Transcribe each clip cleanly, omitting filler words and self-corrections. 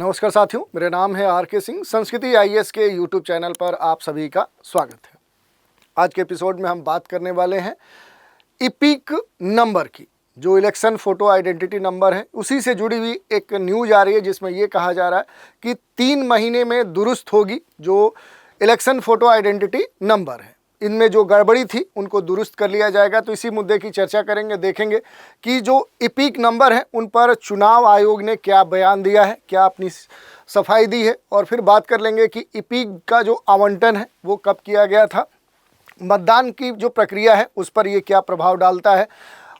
नमस्कार साथियों, मेरा नाम है आर.के. सिंह। संस्कृति आईएएस के यूट्यूब चैनल पर आप सभी का स्वागत है। आज के एपिसोड में हम बात करने वाले हैं इपिक नंबर की, जो इलेक्शन फोटो आइडेंटिटी नंबर है। उसी से जुड़ी हुई एक न्यूज आ रही है जिसमें ये कहा जा रहा है कि 3 महीने में दुरुस्त होगी जो इलेक्शन फोटो आइडेंटिटी नंबर है। इनमें जो गड़बड़ी थी उनको दुरुस्त कर लिया जाएगा। तो इसी मुद्दे की चर्चा करेंगे, देखेंगे कि जो इपिक नंबर है उन पर चुनाव आयोग ने क्या बयान दिया है, क्या अपनी सफाई दी है, और फिर बात कर लेंगे कि इपिक का जो आवंटन है वो कब किया गया था, मतदान की जो प्रक्रिया है उस पर ये क्या प्रभाव डालता है,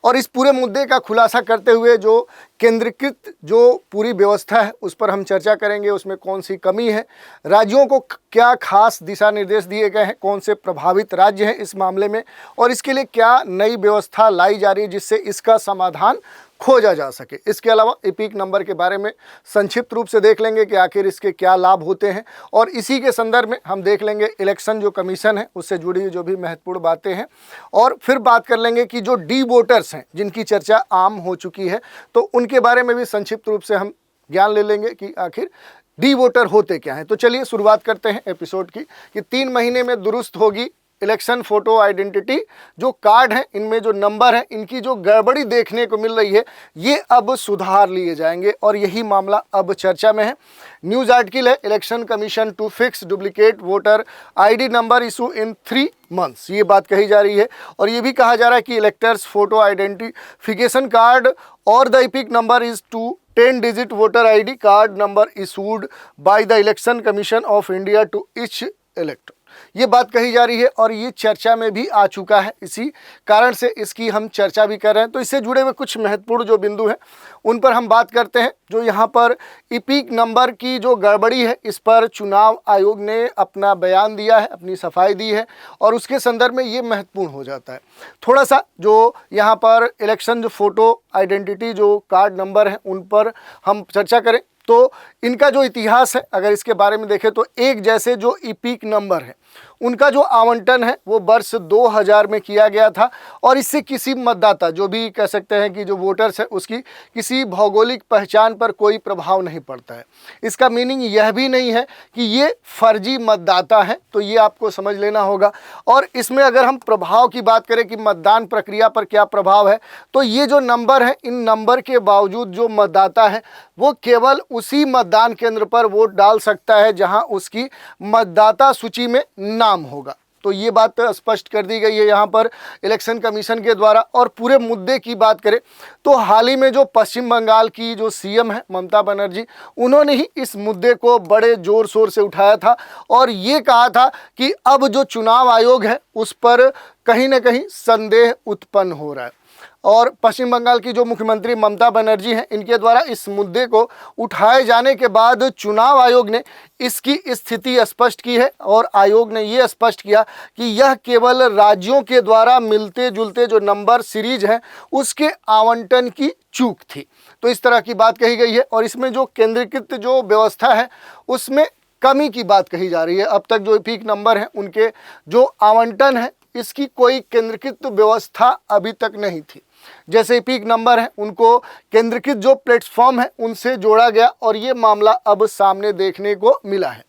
और इस पूरे मुद्दे का खुलासा करते हुए जो केंद्रीकृत जो पूरी व्यवस्था है उस पर हम चर्चा करेंगे। उसमें कौन सी कमी है, राज्यों को क्या खास दिशा निर्देश दिए गए हैं, कौन से प्रभावित राज्य हैं इस मामले में, और इसके लिए क्या नई व्यवस्था लाई जा रही है जिससे इसका समाधान खोजा जा सके। इसके अलावा इपिक नंबर के बारे में संक्षिप्त रूप से देख लेंगे कि आखिर इसके क्या लाभ होते हैं, और इसी के संदर्भ में हम देख लेंगे इलेक्शन जो कमीशन है उससे जुड़ी हुई जो भी महत्वपूर्ण बातें हैं, और फिर बात कर लेंगे कि जो डी वोटर्स हैं जिनकी चर्चा आम हो चुकी है तो उनके बारे में भी संक्षिप्त रूप से हम ज्ञान ले लेंगे कि आखिर डी वोटर होते क्या हैं। तो चलिए शुरुआत करते हैं एपिसोड की कि 3 महीने में दुरुस्त होगी इलेक्शन फोटो आइडेंटिटी जो कार्ड है, इनमें जो नंबर है इनकी जो गड़बड़ी देखने को मिल रही है ये अब सुधार लिए जाएंगे, और यही मामला अब चर्चा में है। न्यूज़ आर्टिकल है, election commission to fix duplicate voter ID number issue in 3 months, ये बात कही जा रही है। और ये भी कहा जा रहा है कि इलेक्टर्स फोटो आइडेंटिफिकेशन कार्ड और the EPIC number is to 10 digit voter ID card number issued by the election commission of India to each elector, ये बात कही जा रही है और ये चर्चा में भी आ चुका है। इसी कारण से इसकी हम चर्चा भी कर रहे हैं। तो इससे जुड़े हुए कुछ महत्वपूर्ण जो बिंदु हैं उन पर हम बात करते हैं। जो यहाँ पर इपिक नंबर की जो गड़बड़ी है इस पर चुनाव आयोग ने अपना बयान दिया है, अपनी सफाई दी है, और उसके संदर्भ में ये महत्वपूर्ण हो जाता है। थोड़ा सा जो यहाँ पर इलेक्शन जो फोटो आइडेंटिटी जो कार्ड नंबर हैं उन पर हम चर्चा करें तो इनका जो इतिहास है अगर इसके बारे में देखें तो एक जैसे जो इपिक नंबर है उनका जो आवंटन है वो वर्ष 2000 में किया गया था, और इससे किसी मतदाता जो भी कह सकते हैं कि जो वोटर्स है उसकी किसी भौगोलिक पहचान पर कोई प्रभाव नहीं पड़ता है। इसका मीनिंग यह भी नहीं है कि ये फर्जी मतदाता है, तो ये आपको समझ लेना होगा। और इसमें अगर हम प्रभाव की बात करें कि मतदान प्रक्रिया पर क्या प्रभाव है, तो ये जो नंबर है इन नंबर के बावजूद जो मतदाता है वो केवल उसी मतदान केंद्र पर वोट डाल सकता है जहां उसकी मतदाता सूची में नाम होगा। तो ये बात स्पष्ट कर दी गई है यहाँ पर इलेक्शन कमीशन के द्वारा। और पूरे मुद्दे की बात करें तो हाल ही में जो पश्चिम बंगाल की जो सीएम है ममता बनर्जी, उन्होंने ही इस मुद्दे को बड़े जोर शोर से उठाया था और ये कहा था कि अब जो चुनाव आयोग है उस पर कहीं ना कहीं संदेह उत्पन्न हो रहा है। और पश्चिम बंगाल की जो मुख्यमंत्री ममता बनर्जी हैं इनके द्वारा इस मुद्दे को उठाए जाने के बाद चुनाव आयोग ने इसकी स्थिति स्पष्ट की है, और आयोग ने ये स्पष्ट किया कि यह केवल राज्यों के द्वारा मिलते जुलते जो नंबर सीरीज हैं उसके आवंटन की चूक थी। तो इस तरह की बात कही गई है, और इसमें जो केंद्रीकृत जो व्यवस्था है उसमें कमी की बात कही जा रही है। अब तक जो इपिक नंबर हैं उनके जो आवंटन है इसकी कोई केंद्रीकृत व्यवस्था अभी तक नहीं थी। जैसे इपिक नंबर है उनको केंद्रीकृत जो प्लेटफॉर्म है उनसे जोड़ा गया, और ये मामला अब सामने देखने को मिला है।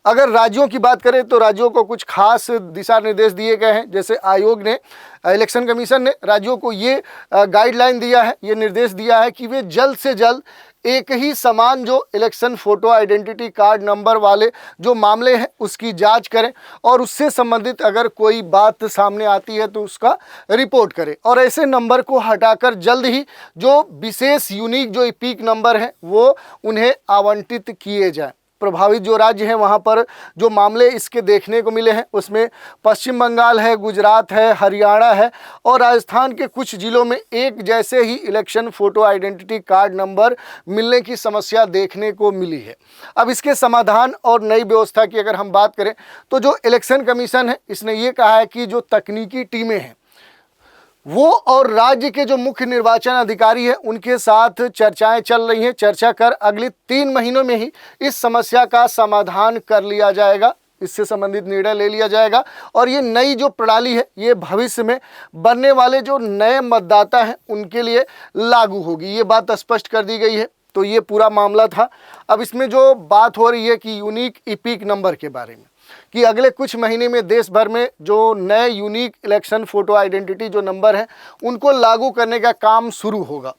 अगर राज्यों की बात करें तो राज्यों को कुछ खास दिशा निर्देश दिए गए हैं। जैसे आयोग ने, इलेक्शन कमीशन ने राज्यों को ये गाइडलाइन दिया है, ये निर्देश दिया है कि वे जल्द से जल्द एक ही समान जो election photo identity card number वाले जो मामले हैं उसकी जांच करें, और उससे संबंधित अगर कोई बात सामने आती है तो उसका रिपोर्ट करें, और ऐसे नंबर को हटाकर जल्द ही जो विशेष यूनिक जो इपिक नंबर हैं वो उन्हें आवंटित किए जाएं। प्रभावित जो राज्य हैं वहाँ पर जो मामले इसके देखने को मिले हैं उसमें पश्चिम बंगाल है, गुजरात है, हरियाणा है, और राजस्थान के कुछ जिलों में एक जैसे ही election photo identity card number मिलने की समस्या देखने को मिली है। अब इसके समाधान और नई व्यवस्था की अगर हम बात करें तो जो इलेक्शन कमीशन है इसने ये कहा है कि जो तकनीकी टीमें हैं वो और राज्य के जो मुख्य निर्वाचन अधिकारी हैं उनके साथ चर्चाएं चल रही हैं। चर्चा कर अगले 3 महीनों में ही इस समस्या का समाधान कर लिया जाएगा, इससे संबंधित निर्णय ले लिया जाएगा, और ये नई जो प्रणाली है ये भविष्य में बनने वाले जो नए मतदाता हैं उनके लिए लागू होगी। ये बात स्पष्ट कर दी गई है। तो ये पूरा मामला था। अब इसमें जो बात हो रही है कि यूनिक इपिक नंबर के बारे में, कि अगले कुछ महीने में देश भर में जो नए यूनिक इलेक्शन फ़ोटो आइडेंटिटी जो नंबर हैं उनको लागू करने का काम शुरू होगा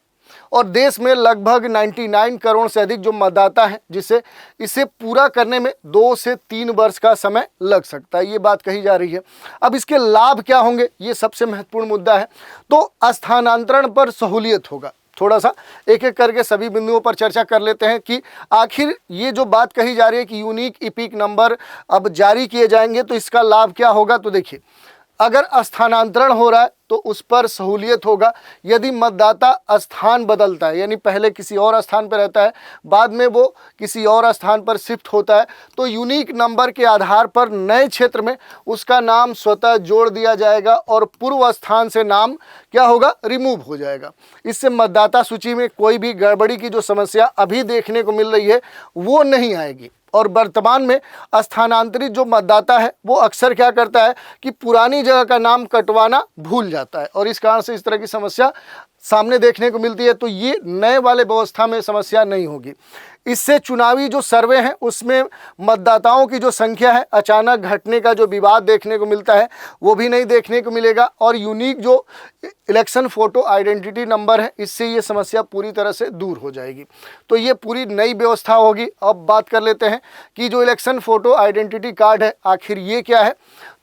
और देश में लगभग 99 करोड़ से अधिक जो मतदाता हैं, जिसे इसे पूरा करने में 2 से 3 वर्ष का समय लग सकता है, ये बात कही जा रही है। अब इसके लाभ क्या होंगे, ये सबसे महत्वपूर्ण मुद्दा है। तो स्थानांतरण पर सहूलियत होगा। थोड़ा सा एक एक करके सभी बिंदुओं पर चर्चा कर लेते हैं कि आखिर ये जो बात कही जा रही है कि यूनिक इपिक नंबर अब जारी किए जाएंगे तो इसका लाभ क्या होगा। तो देखिए, अगर स्थानांतरण हो रहा है तो उस पर सहूलियत होगा। यदि मतदाता स्थान बदलता है, यानी पहले किसी और स्थान पर रहता है, बाद में वो किसी और स्थान पर शिफ्ट होता है, तो यूनिक नंबर के आधार पर नए क्षेत्र में उसका नाम स्वतः जोड़ दिया जाएगा और पूर्व स्थान से नाम क्या होगा, रिमूव हो जाएगा। इससे मतदाता सूची में कोई भी गड़बड़ी की जो समस्या अभी देखने को मिल रही है वो नहीं आएगी। और वर्तमान में स्थानांतरित जो मतदाता है वो अक्सर क्या करता है कि पुरानी जगह का नाम कटवाना भूल जाता है और इस कारण से इस तरह की समस्या सामने देखने को मिलती है। तो ये नए वाले व्यवस्था में समस्या नहीं होगी। इससे चुनावी जो सर्वे हैं उसमें मतदाताओं की जो संख्या है अचानक घटने का जो विवाद देखने को मिलता है वो भी नहीं देखने को मिलेगा। और यूनिक जो इलेक्शन फ़ोटो आइडेंटिटी नंबर है, इससे ये समस्या पूरी तरह से दूर हो जाएगी। तो ये पूरी नई व्यवस्था होगी। अब बात कर लेते हैं कि जो इलेक्शन फ़ोटो आइडेंटिटी कार्ड है आखिर ये क्या है।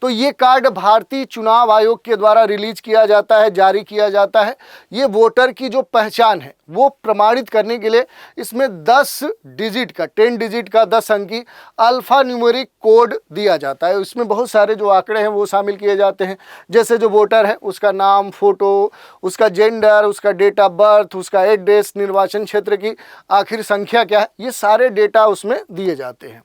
तो ये कार्ड भारतीय चुनाव आयोग के द्वारा रिलीज किया जाता है, जारी किया जाता है। ये वोटर की जो पहचान है वो प्रमाणित करने के लिए इसमें 10 डिजिट का 10 डिजिट का 10 अंकी अल्फा न्यूमेरिक कोड दिया जाता है। इसमें बहुत सारे जो आंकड़े हैं वो शामिल किए जाते हैं, जैसे जो वोटर है उसका नाम, फोटो, उसका जेंडर, उसका डेट ऑफ बर्थ, उसका एड्रेस, निर्वाचन क्षेत्र की आखिर संख्या क्या है, ये सारे डेटा उसमें दिए जाते हैं।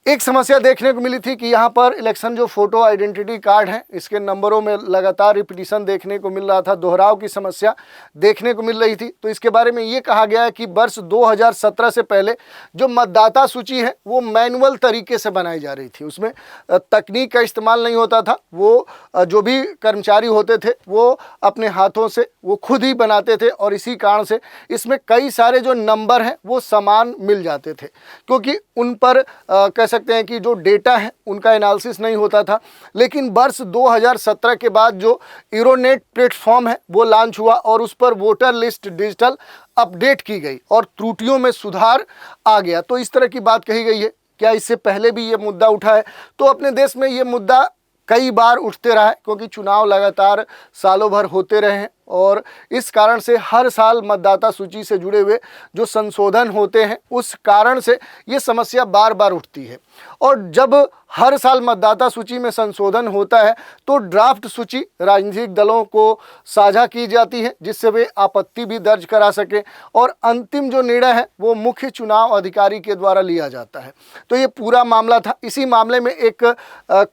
एक समस्या देखने को मिली थी कि यहाँ पर इलेक्शन जो फ़ोटो आइडेंटिटी कार्ड है इसके नंबरों में लगातार रिपीटिशन देखने को मिल रहा था, दोहराव की समस्या देखने को मिल रही थी। तो इसके बारे में ये कहा गया है कि वर्ष 2017 से पहले जो मतदाता सूची है वो मैनुअल तरीके से बनाई जा रही थी, उसमें तकनीक का इस्तेमाल नहीं होता था। वो जो भी कर्मचारी होते थे वो अपने हाथों से वो खुद ही बनाते थे और इसी कारण से इसमें कई सारे जो नंबर हैं वो समान मिल जाते थे, क्योंकि उन पर कह सकते हैं कि जो डेटा है उनका एनालिसिस नहीं होता था। लेकिन वर्ष 2017 के बाद जो यूरोनेट प्लेटफॉर्म है वो लॉन्च हुआ और उस पर वोटर लिस्ट डिजिटल अपडेट की गई और त्रुटियों में सुधार आ गया। तो इस तरह की बात कही गई है। क्या इससे पहले भी ये मुद्दा उठा है? तो अपने देश में ये मुद्दा कई बार उठते रहा है, क्योंकि चुनाव लगातार सालों भर होते रहे हैं और इस कारण से हर साल मतदाता सूची से जुड़े हुए जो संशोधन होते हैं उस कारण से ये समस्या बार बार उठती है। और जब हर साल मतदाता सूची में संशोधन होता है तो ड्राफ्ट सूची राजनीतिक दलों को साझा की जाती है, जिससे वे आपत्ति भी दर्ज करा सकें और अंतिम जो निर्णय है वो मुख्य चुनाव अधिकारी के द्वारा लिया जाता है। तो ये पूरा मामला था। इसी मामले में एक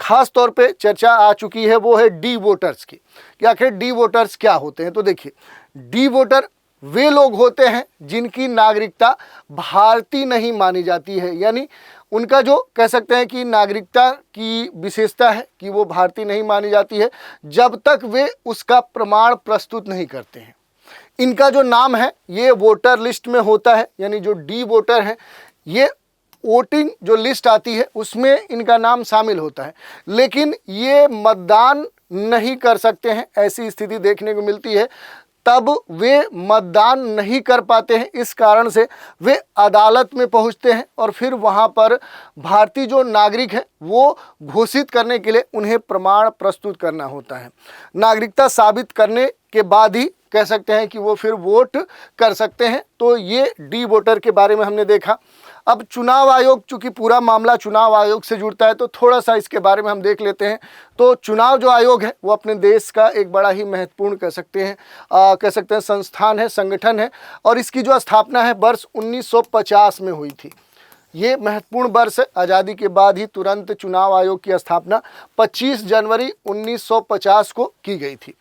खास तौर पे चर्चा आ चुकी है, वो है डी वोटर्स की, कि आखिर डी वोटर्स क्या होते हैं। तो देखिए, डी वोटर वे लोग होते हैं जिनकी नागरिकता भारतीय नहीं मानी जाती है, यानी उनका जो कह सकते हैं कि नागरिकता की विशेषता है कि वो भारतीय नहीं मानी जाती है जब तक वे उसका प्रमाण प्रस्तुत नहीं करते हैं। इनका जो नाम है ये वोटर लिस्ट में होता है, यानी जो डी वोटर हैं ये वोटिंग जो लिस्ट आती है उसमें इनका नाम शामिल होता है, लेकिन ये मतदान नहीं कर सकते हैं। ऐसी स्थिति देखने को मिलती है, तब वे मतदान नहीं कर पाते हैं। इस कारण से वे अदालत में पहुंचते हैं और फिर वहां पर भारतीय जो नागरिक है वो घोषित करने के लिए उन्हें प्रमाण प्रस्तुत करना होता है। नागरिकता साबित करने के बाद ही कह सकते हैं कि वो फिर वोट कर सकते हैं। तो ये डी वोटर के बारे में हमने देखा। अब चुनाव आयोग, चूंकि पूरा मामला चुनाव आयोग से जुड़ता है तो थोड़ा सा इसके बारे में हम देख लेते हैं। तो चुनाव जो आयोग है वो अपने देश का एक बड़ा ही महत्वपूर्ण कह सकते हैं संस्थान है, संगठन है, और इसकी जो स्थापना है वर्ष 1950 में हुई थी। ये महत्वपूर्ण वर्ष है। आज़ादी के बाद ही तुरंत चुनाव आयोग की स्थापना 25 जनवरी 1950 को की गई थी।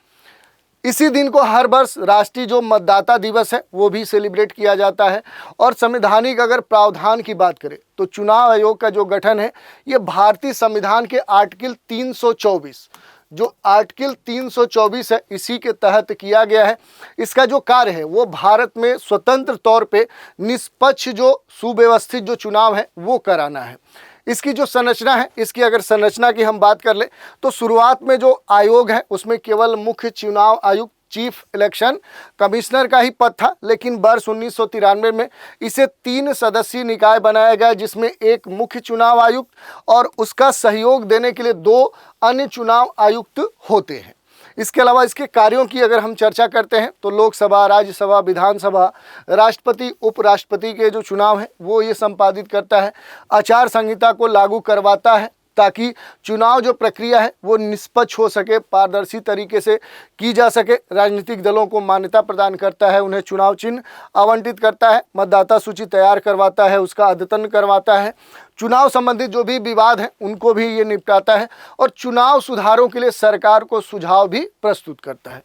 इसी दिन को हर वर्ष राष्ट्रीय जो मतदाता दिवस है वो भी सेलिब्रेट किया जाता है। और संवैधानिक अगर प्रावधान की बात करें तो चुनाव आयोग का जो गठन है ये भारतीय संविधान के आर्टिकल 324 जो आर्टिकल 324 है इसी के तहत किया गया है। इसका जो कार्य है वो भारत में स्वतंत्र तौर पे निष्पक्ष जो सुव्यवस्थित जो चुनाव है वो कराना है। इसकी जो संरचना है, इसकी अगर संरचना की हम बात कर ले तो शुरुआत में जो आयोग है उसमें केवल मुख्य चुनाव आयुक्त चीफ इलेक्शन कमिश्नर का ही पद था, लेकिन वर्ष 1993 में इसे 3 सदस्यीय निकाय बनाया गया, जिसमें एक मुख्य चुनाव आयुक्त और उसका सहयोग देने के लिए 2 अन्य चुनाव आयुक्त होते हैं। इसके अलावा इसके कार्यों की अगर हम चर्चा करते हैं तो लोकसभा, राज्यसभा, विधानसभा, राष्ट्रपति, उपराष्ट्रपति के जो चुनाव है वो ये संपादित करता है। आचार संहिता को लागू करवाता है ताकि चुनाव जो प्रक्रिया है वो निष्पक्ष हो सके, पारदर्शी तरीके से की जा सके। राजनीतिक दलों को मान्यता प्रदान करता है, उन्हें चुनाव चिन्ह आवंटित करता है, मतदाता सूची तैयार करवाता है, उसका अद्यतन करवाता है, चुनाव संबंधित जो भी विवाद हैं उनको भी ये निपटाता है और चुनाव सुधारों के लिए सरकार को सुझाव भी प्रस्तुत करता है।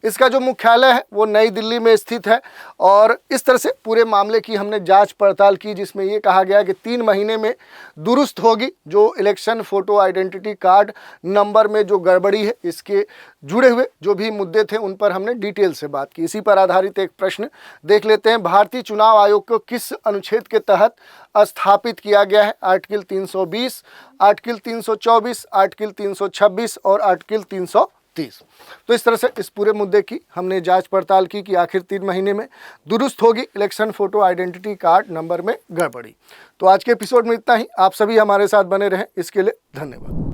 इसका जो मुख्यालय है वो नई दिल्ली में स्थित है और इस तरह से पूरे मामले की हमने जांच पड़ताल की, जिसमें ये कहा गया कि 3 महीने में दुरुस्त होगी जो election photo identity card number में जो गड़बड़ी है, इसके जुड़े हुए जो भी मुद्दे थे उन पर हमने डिटेल से बात की। इसी पर आधारित एक प्रश्न देख लेते हैं। भारतीय चुनाव आयोग को किस अनुच्छेद के तहत स्थापित किया गया है? आर्टिकल 320, आर्टिकल 324, आर्टिकल 326 और आर्टिकल 330। तो इस तरह से इस पूरे मुद्दे की हमने जांच पड़ताल की कि आखिर 3 महीने में दुरुस्त होगी election photo identity card number में गड़बड़ी। तो आज के एपिसोड में इतना ही। आप सभी हमारे साथ बने रहें, इसके लिए धन्यवाद।